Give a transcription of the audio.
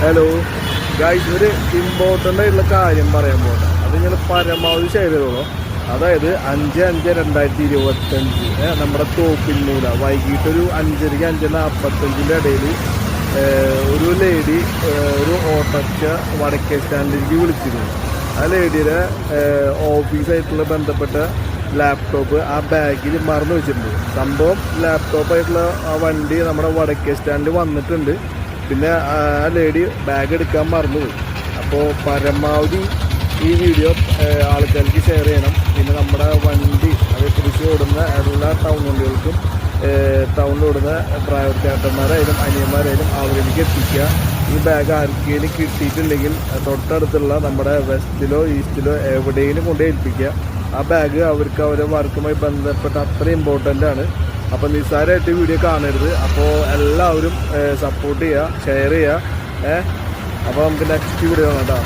Hello guys, ഒരു important ആയിട്ടുള്ള കാര്യം പറയാൻ പോകട്ടെ. അത് നിങ്ങൾ പരമാവധി ഷെയർ ചെയ്തോളൂ. അതായത് 5/5/2025 നമ്മുടെ തോപ്പിൻമൂല വൈകിട്ടൊരു 5:30 5:45 ഇടയിൽ ഒരു ലേഡി ഒരു ഓട്ടോറിക്ഷ വടക്കേ സ്റ്റാൻഡിലേക്ക് വിളിച്ചിരുന്നു. ആ ലേഡിയുടെ ഓഫീസായിട്ടുള്ള ബന്ധപ്പെട്ട ലാപ്ടോപ്പ് ആ ബാഗിൽ മറന്നു വെച്ചിട്ടുണ്ട്. സംഭവം ലാപ്ടോപ്പായിട്ടുള്ള ആ വണ്ടി നമ്മുടെ വടക്കേ സ്റ്റാൻഡിൽ വന്നിട്ടുണ്ട്. പിന്നെ ആ ലേഡി ബാഗ് എടുക്കാൻ മറന്നുപോയി. അപ്പോൾ പരമാവധി ഈ വീഡിയോ ആൾക്കാർക്ക് ഷെയർ ചെയ്യണം. പിന്നെ നമ്മുടെ വണ്ടി അത് തിരിച്ച് ഓടുന്ന എല്ലാ ടൗൺ വണ്ടികൾക്കും ടൗണിൽ ഓടുന്ന ഡ്രൈവർ ചേട്ടന്മാരായാലും അനിയന്മാരായാലും അവരിലേക്ക് എത്തിക്കുക. ഈ ബാഗ് ആർക്കെങ്കിലും കിട്ടിയിട്ടുണ്ടെങ്കിൽ തൊട്ടടുത്തുള്ള നമ്മുടെ വെസ്റ്റിലോ ഈസ്റ്റിലോ എവിടെയെങ്കിലും കൊണ്ട് ഏൽപ്പിക്കുക. ആ ബാഗ് അവർക്ക് അവരുടെ വർക്കുമായി ബന്ധപ്പെട്ട അത്ര ഇമ്പോർട്ടൻ്റ് ആണ്. അപ്പോൾ നിസ്സാരമായിട്ട് വീഡിയോ കാണരുത്. അപ്പോൾ എല്ലാവരും സപ്പോർട്ട് ചെയ്യുക, ഷെയർ ചെയ്യുക. അപ്പോൾ നമുക്ക് നെക്സ്റ്റ് വീഡിയോ കാണാം കേട്ടോ.